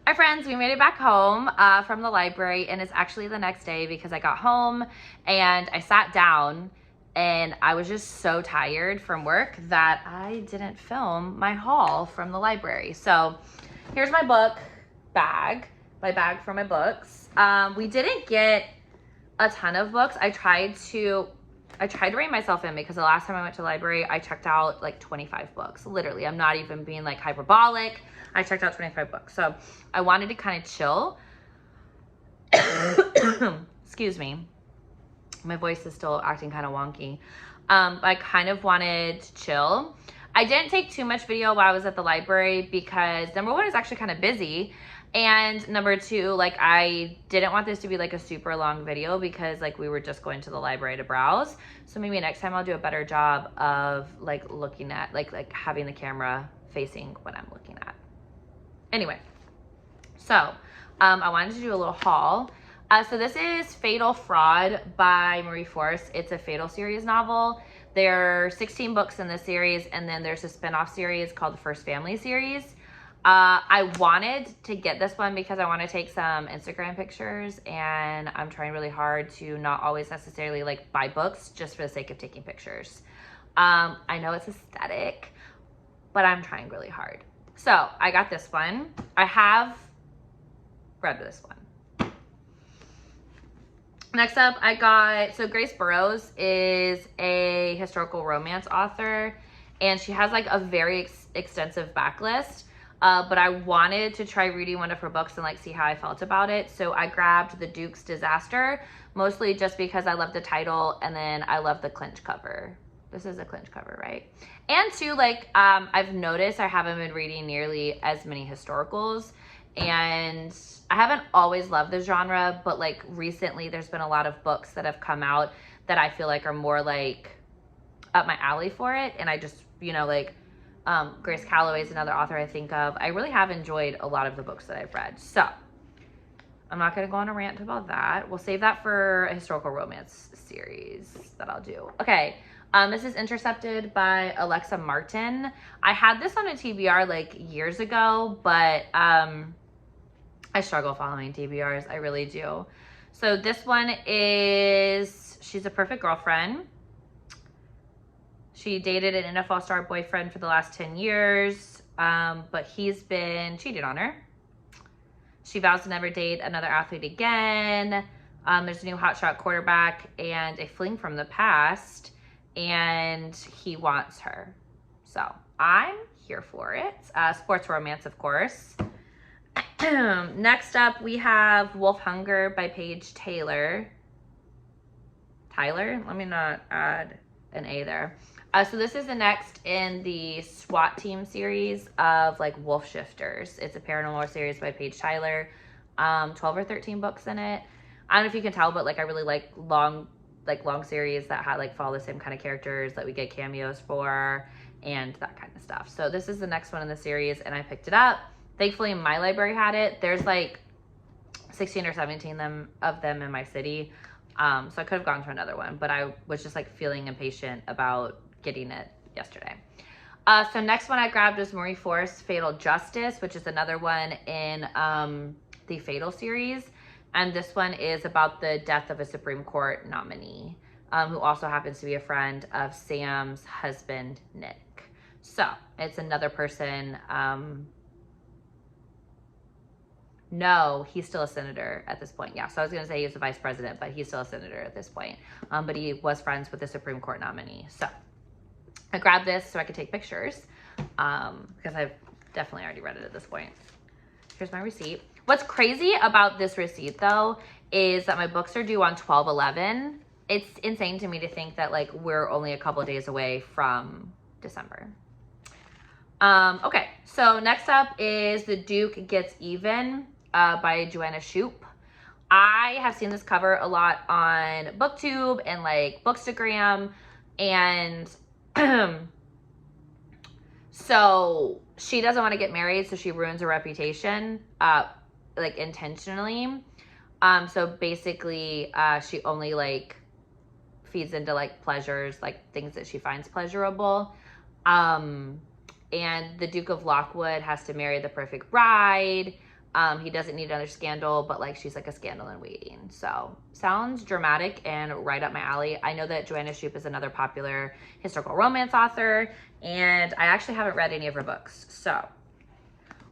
Hi friends, we made it back home from the library, and it's actually the next day because I got home and I sat down and I was just so tired from work that I didn't film my haul from the library. So here's my book bag, my bag for my books. We didn't get a ton of books. I tried to rein myself in because the last time I went to the library, I checked out like 25 books. Literally, I'm not even being like hyperbolic. I checked out 25 books. So I wanted to kind of chill. Excuse me. My voice is still acting kind of wonky. I kind of wanted to chill. I didn't take too much video while I was at the library because number one, it's actually kind of busy. And number two, like I didn't want this to be like a super long video because like we were just going to the library to browse. So maybe next time I'll do a better job of like looking at like having the camera facing what I'm looking at. Anyway, so I wanted to do a little haul. So this is Fatal Fraud by Marie Force. It's a Fatal series novel. There are 16 books in this series, and then there's a spin-off series called the First Family series. I wanted to get this one because I want to take some Instagram pictures, and I'm trying really hard to not always necessarily like buy books just for the sake of taking pictures. I know it's aesthetic, but I'm trying really hard. So I got this one. I have read this one. Next up, I got, so Grace Burrows is a historical romance author, and she has like a very extensive backlist. But I wanted to try reading one of her books and like see how I felt about it. So I grabbed The Duke's Disaster, mostly just because I love the title and then I love the clinch cover. This is a clinch cover, right? And two, like I've noticed I haven't been reading nearly as many historicals, and I haven't always loved the genre, but like recently there's been a lot of books that have come out that I feel like are more like up my alley for it. And I just, you know, like Grace Calloway is another author I think of. I really have enjoyed a lot of the books that I've read. So I'm not going to go on a rant about that. We'll save that for a historical romance series that I'll do. Okay. This is Intercepted by Alexa Martin. I had this on a TBR like years ago, but I struggle following TBRs. I really do. So this one is, she's a perfect girlfriend. She dated an NFL star boyfriend for the last 10 years, but he's been cheated on her. She vows to never date another athlete again. There's a new hotshot quarterback and a fling from the past, and he wants her. So I'm here for it. Sports romance, of course. Next up, we have Wolf Hunger by Paige Taylor. Tyler? Let me not add an A there. So this is the next in the SWAT team series of like Wolf Shifters. It's a paranormal series by Paige Tyler. 12 or 13 books in it. I don't know if you can tell, but like I really like long series that follow the same kind of characters that we get cameos for and that kind of stuff. So this is the next one in the series, and I picked it up. Thankfully, my library had it. There's like 16 or 17 of them in my city. So I could have gone to another one, but I was just like feeling impatient about getting it yesterday. So next one I grabbed was Marie Force Fatal Justice, which is another one in the Fatal series. And this one is about the death of a Supreme Court nominee, who also happens to be a friend of Sam's husband, Nick. So it's another person. No, he's still a senator at this point. Yeah, so I was going to say he was the vice president, but he's still a senator at this point. But he was friends with the Supreme Court nominee. So I grabbed this so I could take pictures because I've definitely already read it at this point. Here's my receipt. What's crazy about this receipt, though, is that my books are due on 12/11. It's insane to me to think that like we're only a couple days away from December. Okay, so next up is The Duke Gets Even by Joanna Shupe. I have seen this cover a lot on BookTube and like Bookstagram, and so she doesn't want to get married, so she ruins her reputation, like intentionally. So basically, she only like feeds into like pleasures, like things that she finds pleasurable. And the Duke of Lockwood has to marry the perfect bride. He doesn't need another scandal, but like she's like a scandal in waiting. So sounds dramatic and right up my alley. I know that Joanna Shupe is another popular historical romance author, and I actually haven't read any of her books. So,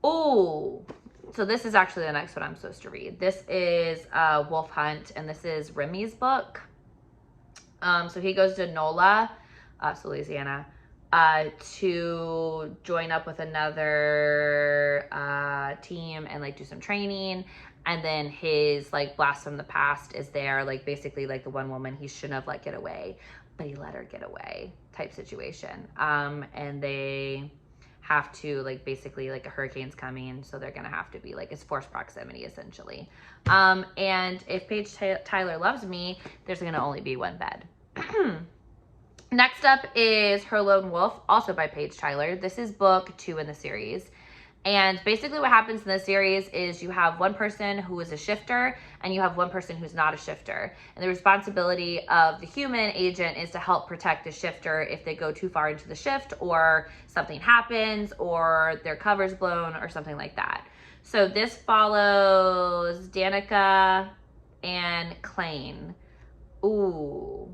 so this is actually the next one I'm supposed to read. This is Wolf Hunt, and this is Remy's book. So he goes to NOLA, so Louisiana, to join up with another team and like do some training. And then his like blast from the past is there, like basically like the one woman he shouldn't have let get away, but he let her get away type situation. And they have to like basically like a hurricane's coming, so they're gonna have to be like, it's forced proximity essentially. And if Paige Tyler Loves Me, there's gonna only be one bed. Next up is Her Lone Wolf, also by Paige Tyler. This is book 2 in the series. And basically what happens in this series is you have one person who is a shifter and you have one person who's not a shifter. And the responsibility of the human agent is to help protect the shifter if they go too far into the shift or something happens or their cover's blown or something like that. So this follows Danica and Klain. Ooh.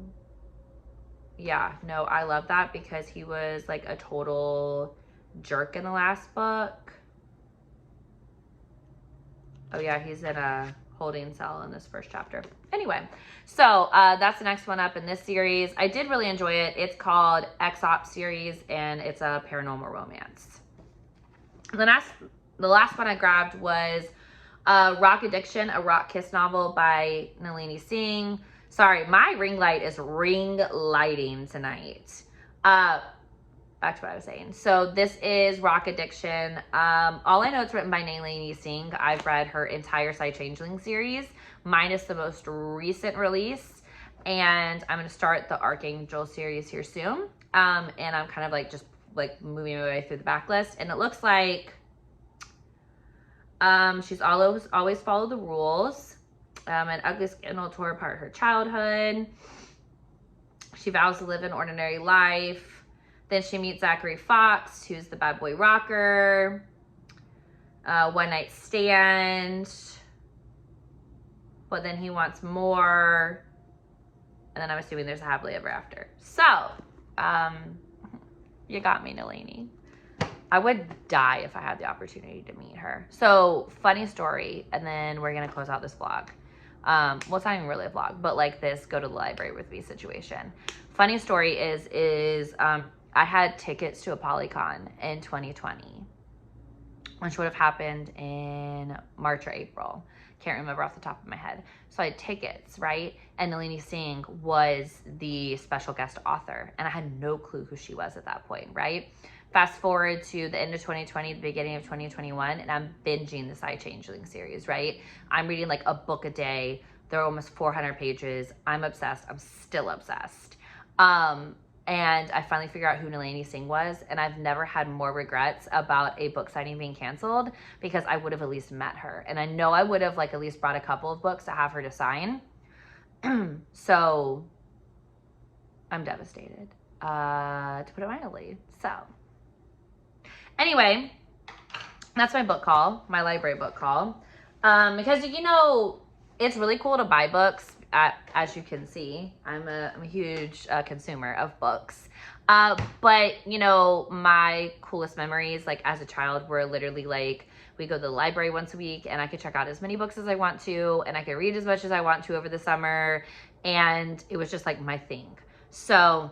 Yeah, no, I love that because he was like a total jerk in the last book. Oh yeah, he's in a holding cell in this first chapter. Anyway, so that's the next one up in this series. I did really enjoy it. It's called X-Op series, and it's a paranormal romance. The last one I grabbed was Rock Addiction, a rock kiss novel by Nalini Singh. Sorry, my ring light is ring lighting tonight. Back to what I was saying. So this is Rock Addiction. All I know it's written by Nalini Singh. I've read her entire Side Changeling series, minus the most recent release. And I'm going to start the Archangel series here soon. And I'm kind of like just like moving my way through the backlist. And it looks like she's always followed the rules. An ugly scandal tore apart her childhood. She vows to live an ordinary life. Then she meets Zachary Fox, who's the bad boy rocker. One night stand. But then he wants more. And then I'm assuming there's a happily ever after. So, you got me, Nalini. I would die if I had the opportunity to meet her. So, funny story, and then we're going to close out this vlog. Well, it's not even really a vlog, but like this go to the library with me situation. Funny story is I had tickets to a Polycon in 2020, which would have happened in March or April. Can't remember off the top of my head. So I had tickets, right? And Nalini Singh was the special guest author, and I had no clue who she was at that point, right? Fast forward to the end of 2020, the beginning of 2021, and I'm binging the Side Changeling series, right? I'm reading like a book a day. They're almost 400 pages. I'm obsessed. I'm still obsessed. And I finally figured out who Nalini Singh was, and I've never had more regrets about a book signing being canceled because I would have at least met her. And I know I would have like at least brought a couple of books to have her to sign. So I'm devastated, to put it mildly. So anyway, that's my book haul, my library book haul. Because, you know, it's really cool to buy books. As you can see, I'm a huge consumer of books. But, you know, my coolest memories, like as a child, were literally like, we go to the library once a week and I could check out as many books as I want to, and I could read as much as I want to over the summer. And it was just like my thing. So,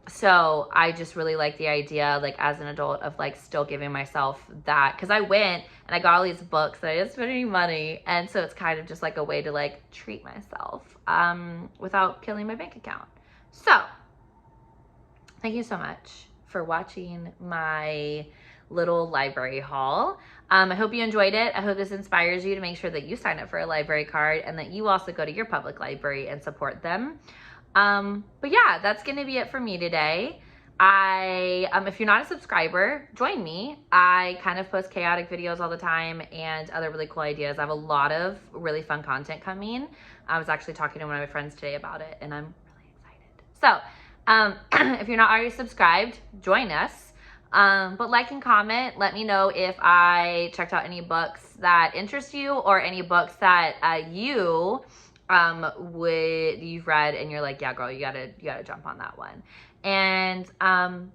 so I just really like the idea, like as an adult, of like still giving myself that, because I went and I got all these books and I didn't spend any money, and so it's kind of just like a way to like treat myself without killing my bank account. So thank you so much for watching my little library haul. I hope you enjoyed it. I hope this inspires you to make sure that you sign up for a library card and that you also go to your public library and support them. But yeah, that's going to be it for me today. If you're not a subscriber, join me. I kind of post chaotic videos all the time and other really cool ideas. I have a lot of really fun content coming. I was actually talking to one of my friends today about it, and I'm really excited. So, if you're not already subscribed, join us. But like and comment, let me know if I checked out any books that interest you, or any books that you've read and you're like, yeah, girl, you gotta jump on that one. And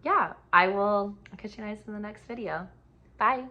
yeah, I'll catch you guys in the next video. Bye.